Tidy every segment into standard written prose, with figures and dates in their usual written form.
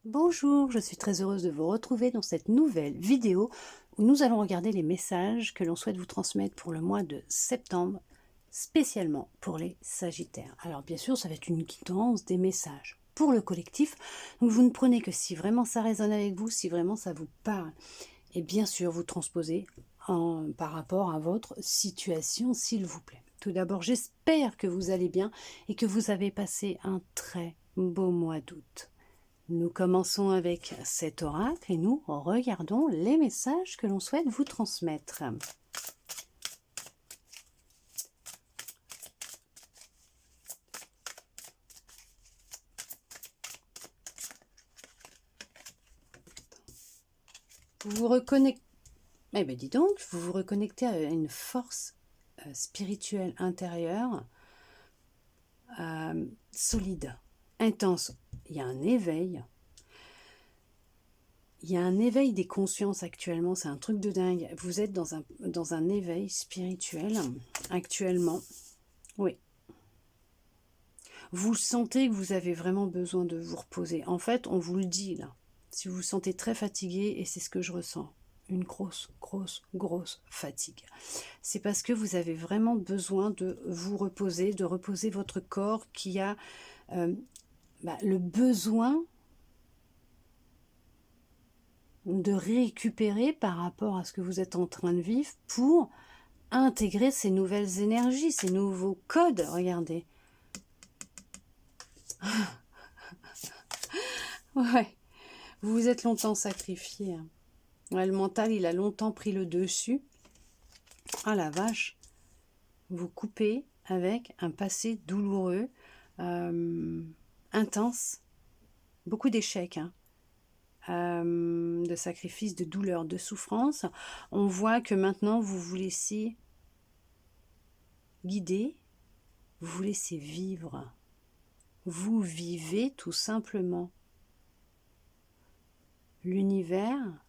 Bonjour, je suis très heureuse de vous retrouver dans cette nouvelle vidéo où nous allons regarder les messages que l'on souhaite vous transmettre pour le mois de septembre, spécialement pour les Sagittaires. Alors bien sûr, ça va être une guidance des messages pour le collectif, donc vous ne prenez que si vraiment ça résonne avec vous, si vraiment ça vous parle. Et bien sûr, vous transposez par rapport à votre situation, s'il vous plaît. Tout d'abord, j'espère que vous allez bien et que vous avez passé un très beau mois d'août. Nous commençons avec cet oracle et nous regardons les messages que l'on souhaite vous transmettre. Vous vous reconnectez, eh bien dis donc, vous vous reconnectez à une force spirituelle intérieure solide, intense. Il y a un éveil. Il y a un éveil des consciences actuellement, c'est un truc de dingue. Vous êtes dans un éveil spirituel actuellement. Oui. Vous sentez que vous avez vraiment besoin de vous reposer. En fait, on vous le dit là. Si vous vous sentez très fatigué, et c'est ce que je ressens, une grosse fatigue. C'est parce que vous avez vraiment besoin de vous reposer, de reposer votre corps qui a le besoin de récupérer par rapport à ce que vous êtes en train de vivre pour intégrer ces nouvelles énergies, ces nouveaux codes. Regardez. Ouais, vous vous êtes longtemps sacrifié. Ouais, le mental, il a longtemps pris le dessus. Ah la vache. Vous coupez avec un passé douloureux, intense, beaucoup d'échecs, de sacrifices, de douleurs, de souffrances. On voit que maintenant, vous vous laissez guider, vous vous laissez vivre. Vous vivez tout simplement. L'univers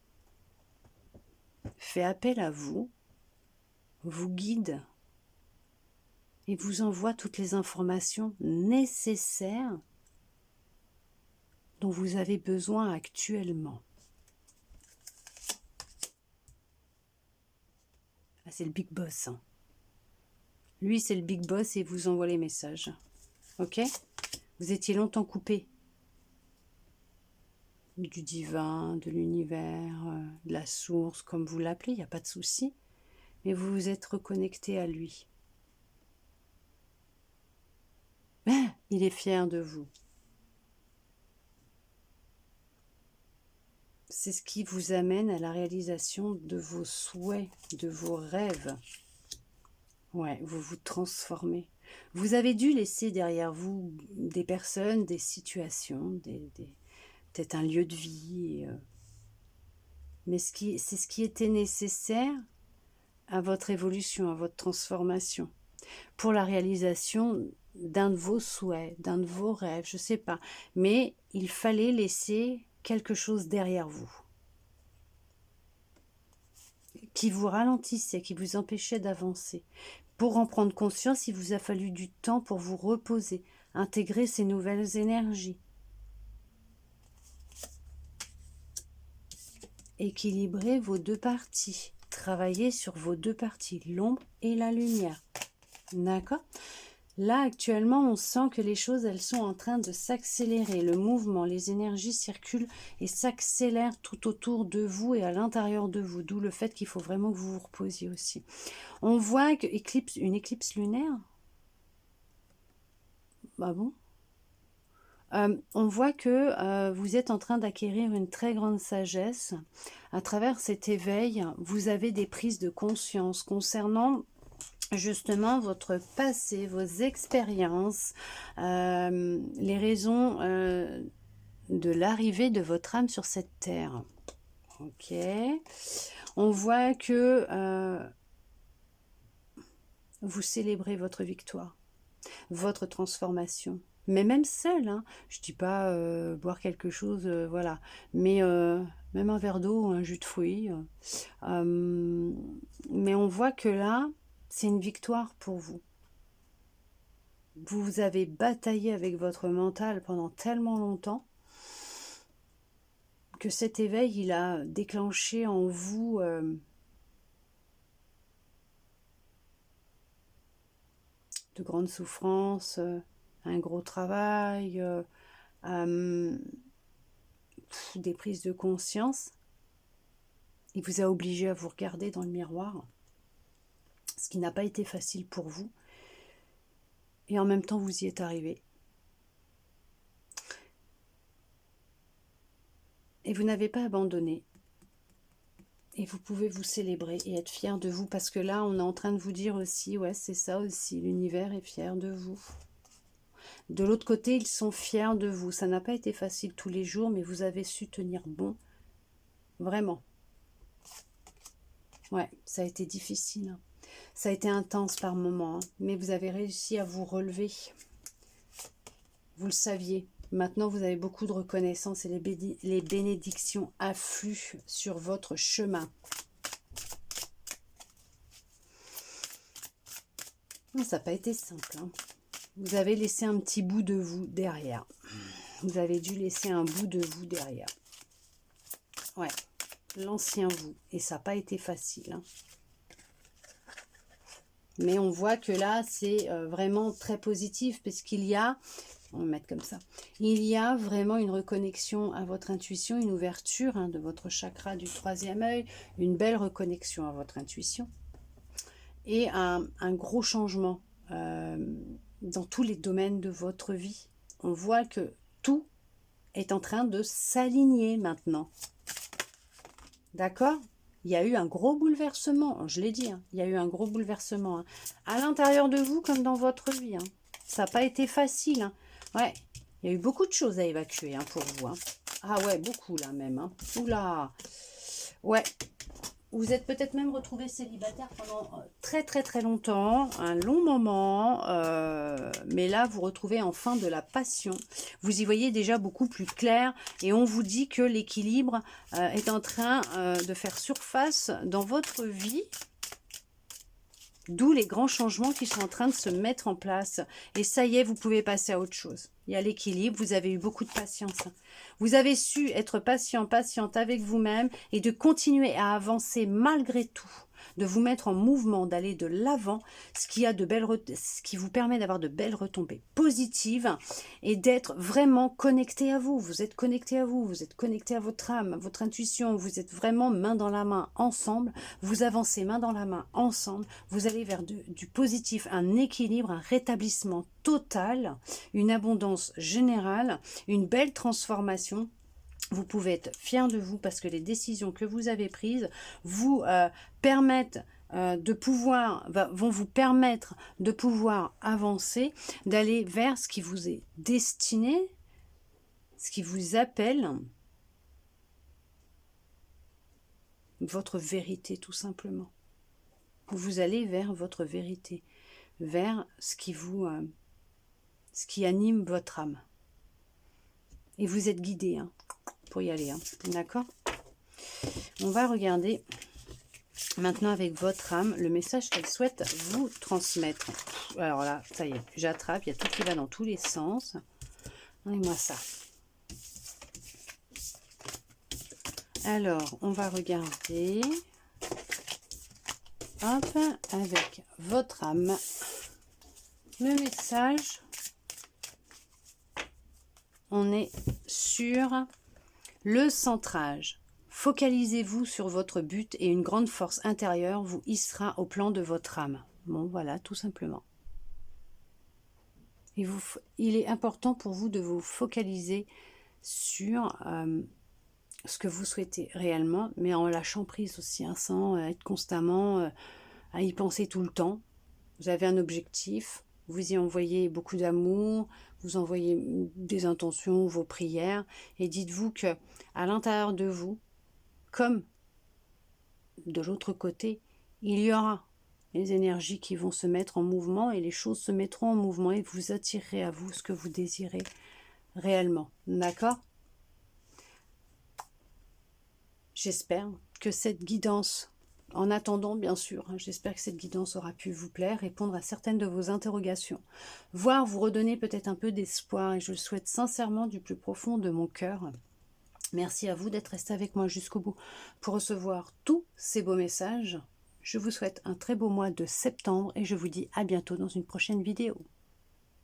fait appel à vous, vous guide et vous envoie toutes les informations nécessaires dont vous avez besoin actuellement. Ah, c'est le big boss. Lui, c'est le big boss et il vous envoie les messages. Ok? Vous étiez longtemps coupé du divin, de l'univers, de la source, comme vous l'appelez, il n'y a pas de souci. Mais vous vous êtes reconnecté à lui. Il est fier de vous. C'est ce qui vous amène à la réalisation de vos souhaits, de vos rêves. Ouais, vous vous transformez. Vous avez dû laisser derrière vous des personnes, des situations, peut-être un lieu de vie. Mais c'est ce qui était nécessaire à votre évolution, à votre transformation, pour la réalisation d'un de vos souhaits, d'un de vos rêves, je ne sais pas. Mais il fallait laisser quelque chose derrière vous qui vous ralentissait, qui vous empêchait d'avancer. Pour en prendre conscience, il vous a fallu du temps pour vous reposer, intégrer ces nouvelles énergies. Équilibrer vos deux parties, travailler sur vos deux parties, l'ombre et la lumière. D'accord? Là, actuellement, on sent que les choses, elles sont en train de s'accélérer. Le mouvement, les énergies circulent et s'accélèrent tout autour de vous et à l'intérieur de vous. D'où le fait qu'il faut vraiment que vous vous reposiez aussi. On voit que une éclipse lunaire. Ah bon? On voit que vous êtes en train d'acquérir une très grande sagesse. À travers cet éveil, vous avez des prises de conscience concernant justement votre passé, vos expériences, les raisons de l'arrivée de votre âme sur cette terre. Ok. On voit que vous célébrez votre victoire, votre transformation. Mais même seul, hein. Je dis pas boire quelque chose, voilà. Mais même un verre d'eau, un jus de fruits. Mais on voit que là, c'est une victoire pour vous. Vous avez bataillé avec votre mental pendant tellement longtemps. que cet éveil, il a déclenché en vous de grandes souffrances, un gros travail, des prises de conscience. Il vous a obligé à vous regarder dans le miroir, ce qui n'a pas été facile pour vous. Et en même temps, vous y êtes arrivé. Et vous n'avez pas abandonné. Et vous pouvez vous célébrer et être fier de vous, parce que là, on est en train de vous dire aussi, ouais, c'est ça aussi, l'univers est fier de vous. De l'autre côté, ils sont fiers de vous. Ça n'a pas été facile tous les jours, mais vous avez su tenir bon. Vraiment. Ouais, ça a été difficile. Hein. Ça a été intense par moments, hein, mais vous avez réussi à vous relever. Vous le saviez. Maintenant, vous avez beaucoup de reconnaissance et les bénédictions affluent sur votre chemin. Non, ça n'a pas été simple. Hein. Vous avez laissé un petit bout de vous derrière. Vous avez dû laisser un bout de vous derrière. Ouais, l'ancien vous. Et ça n'a pas été facile. Hein. Mais on voit que là, c'est vraiment très positif, parce qu'il y a, on va mettre comme ça, il y a vraiment une reconnexion à votre intuition, une ouverture hein, de votre chakra du troisième œil, une belle reconnexion à votre intuition, et un gros changement dans tous les domaines de votre vie. On voit que tout est en train de s'aligner maintenant. D'accord ? Il y a eu un gros bouleversement, je l'ai dit, hein, il y a eu un gros bouleversement hein, à l'intérieur de vous comme dans votre vie. Hein. Ça n'a pas été facile. Hein. Ouais, il y a eu beaucoup de choses à évacuer hein, pour vous. Hein. Ah ouais, beaucoup là même. Hein. Oula. Ouais. Vous êtes peut-être même retrouvé célibataire pendant très très très longtemps, un long moment, mais là vous retrouvez enfin de la passion. Vous y voyez déjà beaucoup plus clair et on vous dit que l'équilibre est en train de faire surface dans votre vie. D'où les grands changements qui sont en train de se mettre en place. Et ça y est, vous pouvez passer à autre chose. Il y a l'équilibre, vous avez eu beaucoup de patience. Vous avez su être patient, patiente avec vous-même et de continuer à avancer malgré tout. De vous mettre en mouvement, d'aller de l'avant, ce qui vous permet d'avoir de belles retombées positives et d'être vraiment connecté à vous. Vous êtes connecté à vous, vous êtes connecté à votre âme, à votre intuition, vous êtes vraiment main dans la main ensemble, vous avancez main dans la main ensemble, vous allez vers du positif, un équilibre, un rétablissement total, une abondance générale, une belle transformation. Vous pouvez être fier de vous parce que les décisions que vous avez prises vous permettent vont vous permettre de pouvoir avancer, d'aller vers ce qui vous est destiné, ce qui vous appelle, votre vérité tout simplement. Vous allez vers votre vérité, vers ce qui anime votre âme. Et vous êtes guidé hein, pour y aller, hein, d'accord ? On va regarder maintenant avec votre âme le message qu'elle souhaite vous transmettre. Alors là, ça y est, j'attrape, il y a tout qui va dans tous les sens. Donnez-moi ça. Alors, on va regarder, hop, avec votre âme, le message. On est sur le centrage. Focalisez-vous sur votre but et une grande force intérieure vous hissera au plan de votre âme. Bon, voilà, tout simplement. Il est important pour vous de vous focaliser sur ce que vous souhaitez réellement, mais en lâchant prise aussi, hein, sans être constamment à y penser tout le temps. Vous avez un objectif, vous y envoyez beaucoup d'amour, vous envoyez des intentions, vos prières, et dites-vous que à l'intérieur de vous, comme de l'autre côté, il y aura les énergies qui vont se mettre en mouvement et les choses se mettront en mouvement et vous attirerez à vous ce que vous désirez réellement. D'accord ? J'espère que cette guidance, en attendant bien sûr, j'espère que cette guidance aura pu vous plaire, répondre à certaines de vos interrogations, voire vous redonner peut-être un peu d'espoir, et je le souhaite sincèrement du plus profond de mon cœur. Merci à vous d'être resté avec moi jusqu'au bout pour recevoir tous ces beaux messages. Je vous souhaite un très beau mois de septembre et je vous dis à bientôt dans une prochaine vidéo.